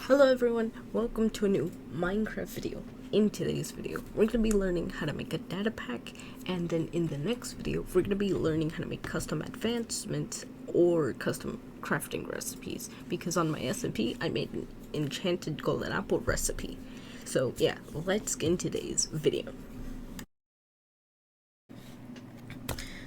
Hello everyone, welcome to a new Minecraft video. In today's video, we're going to be learning how to make a data pack, and then in the next video, we're going to be learning how to make custom advancements or custom crafting recipes, because on my SMP, I made an enchanted golden apple recipe. So yeah, let's get into today's video.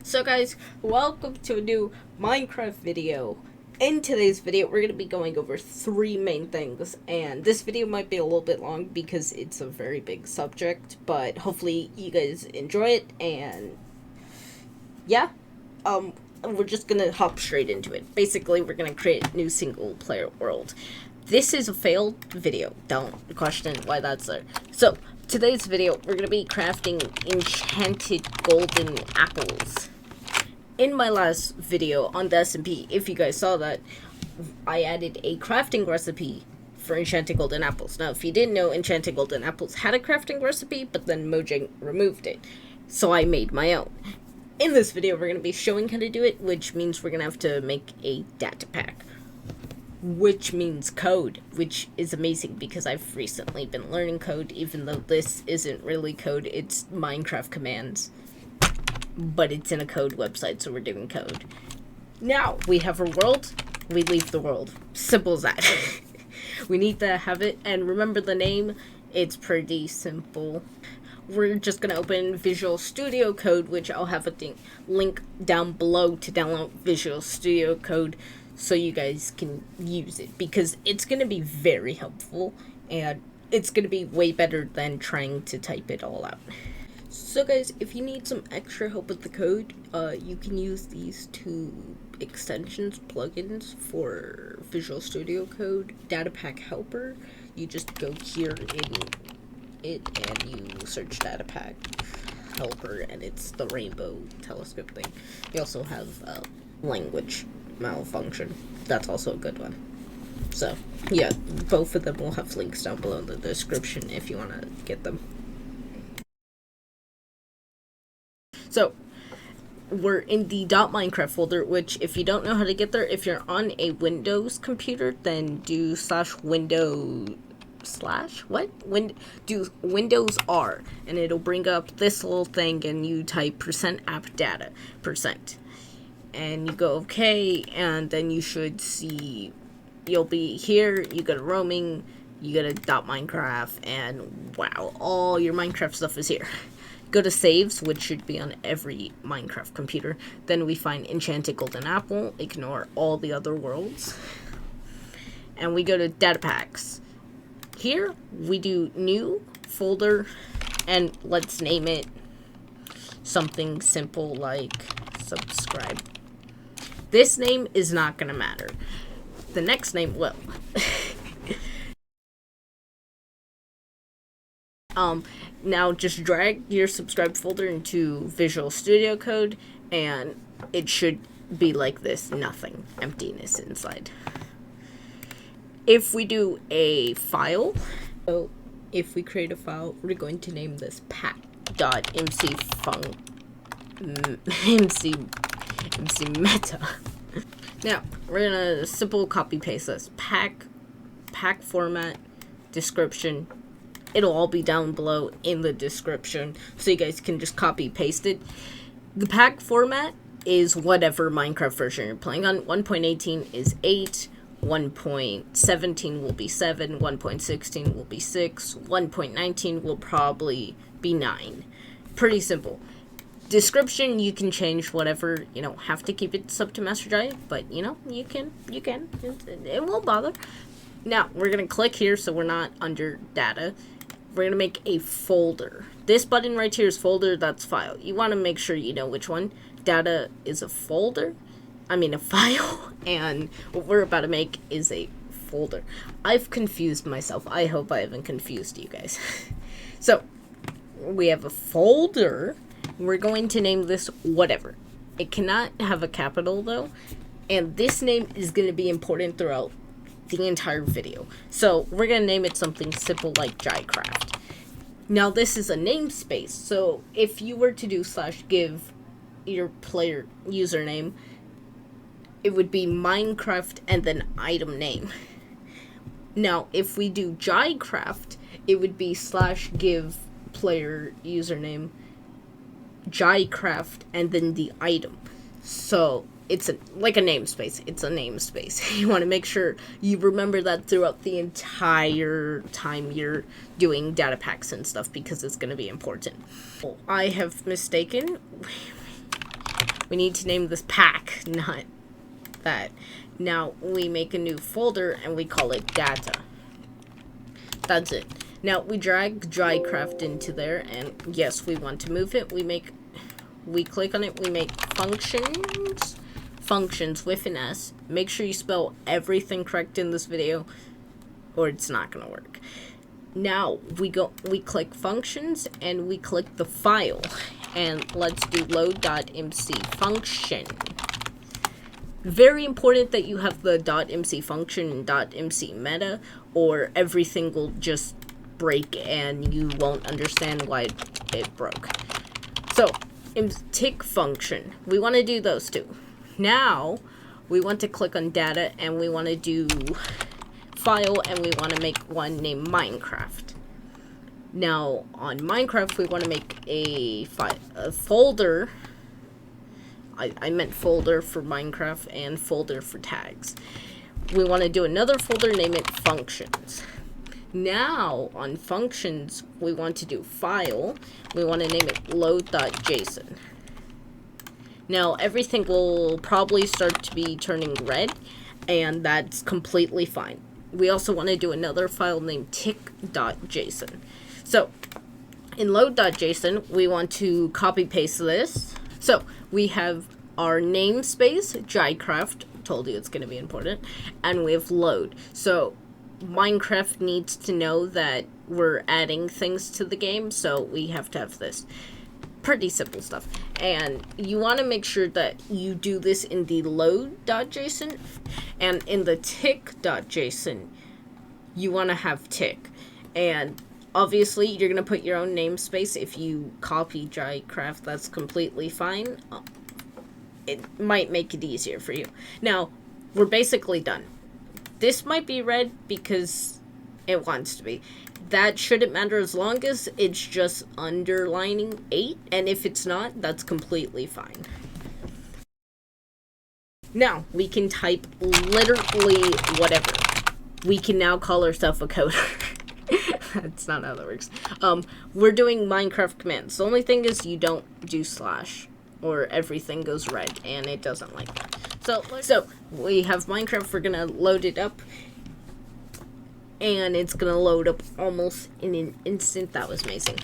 So guys, welcome to a new Minecraft video. In today's video, we're going to be going over three main things, and this video might be a little bit long because it's a very big subject, but hopefully you guys enjoy it, and yeah, we're just going to hop straight into it. Basically, we're going to create a new single-player world. This is a failed video. Don't question why that's there. So, today's video, we're going to be crafting enchanted golden apples. In my last video on the SMP, if you guys saw that, I added a crafting recipe for enchanted golden apples. Now, if you didn't know, enchanted golden apples had a crafting recipe, but then Mojang removed it. So I made my own. In this video, we're going to be showing how to do it, which means we're going to have to make a data pack. Which means code, which is amazing because I've recently been learning code, even though this isn't really code, it's Minecraft commands. But it's in a code website, so we're doing code. Now, we have our world, we leave the world. Simple as that. We need to have it, and remember the name, it's pretty simple. We're just going to open Visual Studio Code, which I'll have a link down below to download Visual Studio Code so you guys can use it, because it's going to be very helpful, and it's going to be way better than trying to type it all out. So guys, if you need some extra help with the code, you can use these two extensions, plugins for Visual Studio Code, Datapack Helper. You just go here in it and you search Datapack Helper, and it's the rainbow telescope thing. You also have language malfunction. That's also a good one. So yeah, both of them will have links down below in the description if you want to get them. So, we're in the .minecraft folder, which if you don't know how to get there, if you're on a Windows computer, then do do Windows R, and it'll bring up this little thing, and you type %appdata%. And you go okay, and then you should see, you'll be here, you go to roaming, you go to .minecraft, and wow, all your Minecraft stuff is here. Go to saves, which should be on every Minecraft computer. Then we find enchanted golden apple. Ignore all the other worlds. And we go to data packs. Here we do new folder, and let's name it something simple like subscribe. This name is not gonna matter. The next name will. Now just drag your subscribe folder into Visual Studio Code, and it should be like this, nothing, emptiness inside. If we do a file, so if we create a file, we're going to name this pack.mcmeta. Now, we're gonna simple copy paste this, pack format, description. It'll all be down below in the description, so you guys can just copy paste it. The pack format is whatever Minecraft version you're playing on. 1.18 is 8, 1.17 will be 7, 1.16 will be 6, 1.19 will probably be 9. Pretty simple. Description, you can change whatever, you know, have to keep it sub to Master Giant, but you know, you can, it won't bother. Now, we're going to click here so we're not under data. We're going to make a folder. This button right here is folder, that's file. You want to make sure you know which one. Data is a file, and what we're about to make is a folder. I've confused myself. I hope I haven't confused you guys. So, we have a folder. We're going to name this whatever. It cannot have a capital though, and this name is going to be important throughout the entire video. So we're gonna name it something simple like jaicraft. Now this is a namespace, so if you were to do /give your player username, it would be Minecraft and then item name. Now, if we do jaicraft, it would be /give player username jaicraft and then the item. So it's like a namespace. It's a namespace. You want to make sure you remember that throughout the entire time you're doing data packs and stuff, because it's going to be important. I have mistaken. We need to name this pack, not that. Now we make a new folder and we call it data. That's it. Now we drag jaicraft into there, and yes, we want to move it. We click on it, we make functions with an S. Make sure you spell everything correct in this video or it's not gonna work. Now we click functions and we click the file, and let's do load.mcfunction. Very important that you have the .mcfunction and .mcmeta, or everything will just break and you won't understand why it broke. So tick function, we want to do those two. Now we want to click on data and we want to do file, and we want to make one named Minecraft. Now on Minecraft we want to make a folder. I meant folder for Minecraft and folder for tags. We want to do another folder, name it functions. Now on functions we want to do file, we want to name it load.json. Now everything will probably start to be turning red, and that's completely fine. We also want to do another file named tick.json. So in load.json we want to copy paste this. So we have our namespace, jaicraft, told you it's going to be important, and we have load. So Minecraft needs to know that we're adding things to the game, so we have to have this. Pretty simple stuff. And you want to make sure that you do this in the load.json, and in the tick.json you want to have tick. And obviously you're going to put your own namespace. If you copy jaicraft, that's completely fine. It might make it easier for you. Now we're basically done. This might be red because it wants to be. That shouldn't matter as long as it's just underlining 8, and if it's not, that's completely fine. Now we can type literally whatever. We can now call ourselves a coder. That's not how that works. We're doing Minecraft commands. The only thing is you don't do / or everything goes red, and it doesn't like that. So we have Minecraft. We're gonna load it up, and it's gonna load up almost in an instant. That was amazing.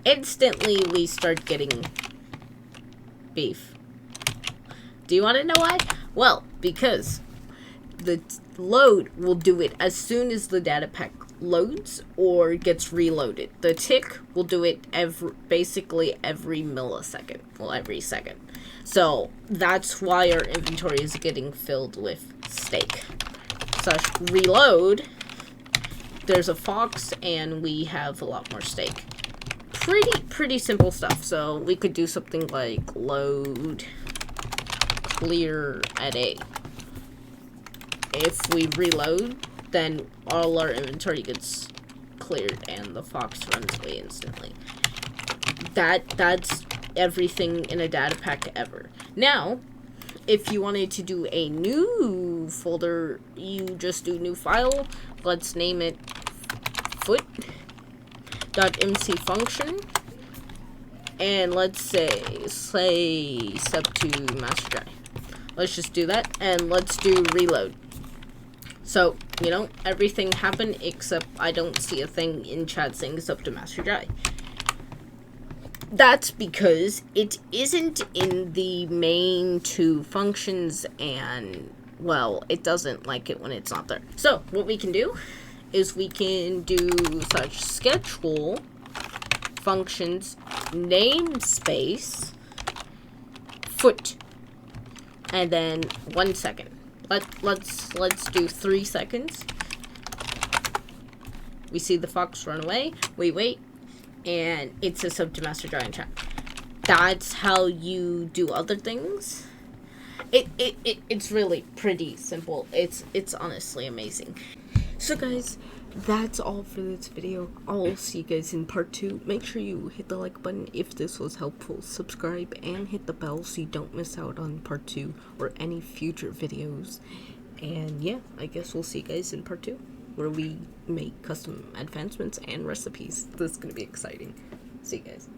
Instantly we start getting beef. Do you want to know why? Well, because the load will do it as soon as the data pack loads or gets reloaded. The tick will do it basically every millisecond. Well, every second. So that's why our inventory is getting filled with steak. / reload. There's a fox and we have a lot more steak. Pretty simple stuff. So we could do something like load clear at A. If we reload, then all our inventory gets cleared and the fox runs away instantly. That's everything in a data pack ever. Now, if you wanted to do a new folder, you just do new file. Let's name it foot.mcfunction, and let's say sub to master dry. Let's just do that, and let's do reload. So, you know, everything happened except I don't see a thing in chat saying it's up to master dry. That's because it isn't in the main 2 functions, and, well, it doesn't like it when it's not there. So, what we can do is we can do schedule functions namespace foot, and then 1 second. Let's do 3 seconds. We see the fox run away. We wait, and it says sub to master dry in chat. That's how you do other things. It's really pretty simple. It's honestly amazing. So guys, that's all for this video. I'll see you guys in part 2. Make sure you hit the like button if this was helpful, subscribe, and hit the bell so you don't miss out on part 2 or any future videos. And yeah, I guess we'll see you guys in part 2, where we make custom advancements and recipes. This is going to be exciting. See you guys.